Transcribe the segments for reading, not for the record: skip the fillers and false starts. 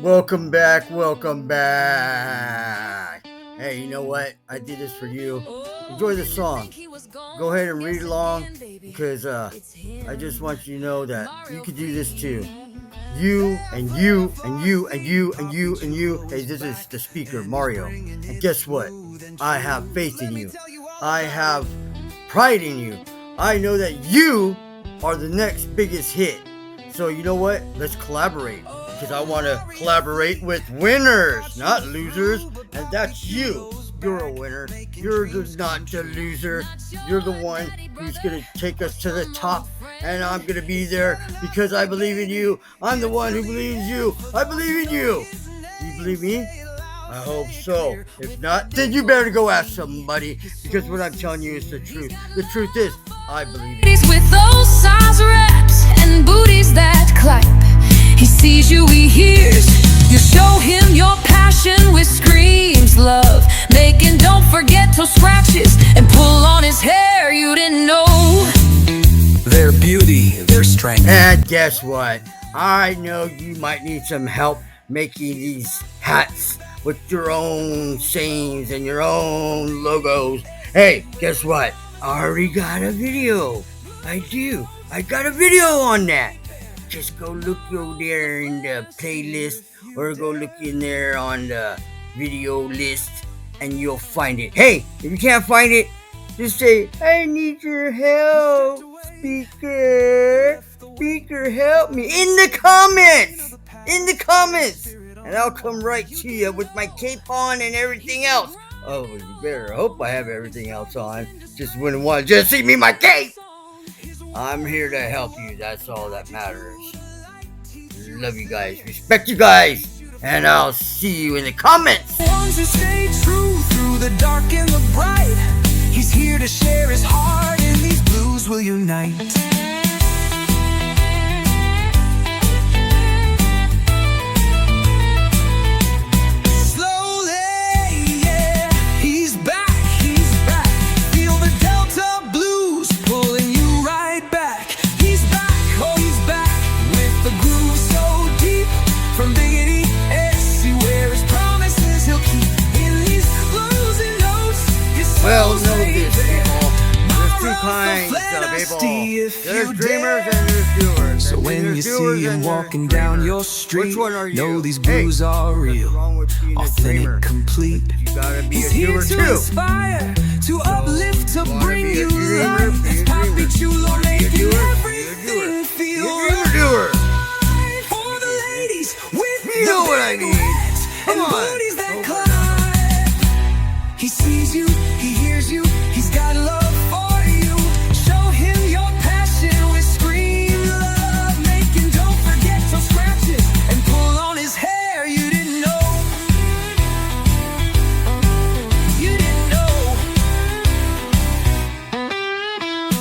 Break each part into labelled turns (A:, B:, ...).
A: Welcome back, welcome back. Hey, you know what? I did this for you. Enjoy the song. Go ahead and read along because I just want you to know that you can do this too. You and you and you and you and you and you. Hey, this is the speaker, Mario. And guess what? I have faith in you. I have pride in you. I know that you are the next biggest hit. So you know what? Let's collaborate. Because I want to collaborate with winners, not losers. And that's you. You're a winner. You're not the loser. You're the one who's going to take us to the top. And I'm going to be there because I believe in you. I'm the one who believes you. I believe in you. Do you believe me? I hope so. If not, then you better go ask somebody. Because what I'm telling you is the truth. The truth is, I believe in you.
B: With those size reps and booties that clap. He sees you, he hears. You show him your passion with screams, love. Making don't forget to scratches and pull on his hair. You didn't know
C: their beauty, their strength.
A: And guess what? I know you might need some help making these hats with your own sayings and your own logos. Hey, guess what? I already got a video. I do. I got a video on that. Just go look over there in the playlist or go look in there on the video list and you'll find it. Hey, if you can't find it, just say, I need your help, speaker. Speaker, help me. In the comments. In the comments. And I'll come right to you with my cape on and everything else. Oh, you better hope I have everything else on. Just wouldn't want to just see me in my cape. I'm here to help you. That's all that matters. Love you guys. Respect you guys. And I'll see you in the comments.
C: Ones who stay true through the dark and the bright. He's here to share his heart, and these blues will unite.
A: Well, know this, people. There's two kinds of people. There's dreamers and there's doers.
C: So when you see him walking down your street, know these blues are real, authentic, complete.
A: You gotta be
C: He's
A: a
C: here
A: doer
C: to
A: too.
C: inspire, to uplift, to bring you life. Papi chulo, making everything feel
A: Doer.
C: right. For the ladies with
A: You know what I need. Come
C: and
A: on.
C: booties that climb. He sees you, he hears you, he's got love for you. Show him your passion with scream love. Making don't forget to scratch it and pull on his hair. You didn't know. You didn't know.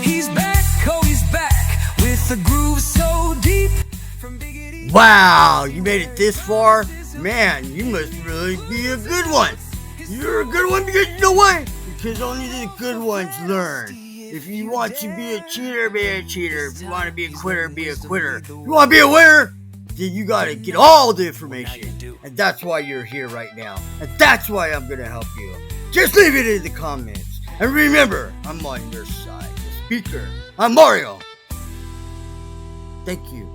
C: He's back, oh he's back with the groove so deep. From biggity.
A: Wow, you made it this far? Man, you must really be a good one. You're a good one because you know what? Because only the good ones learn. If you want to be a cheater, be a cheater. If you want to be a quitter, be a quitter. If you want to be a winner, then you got to get all the information. And that's why you're here right now. And that's why I'm going to help you. Just leave it in the comments. And remember, I'm on your side. The speaker. I'm Mario. Thank you.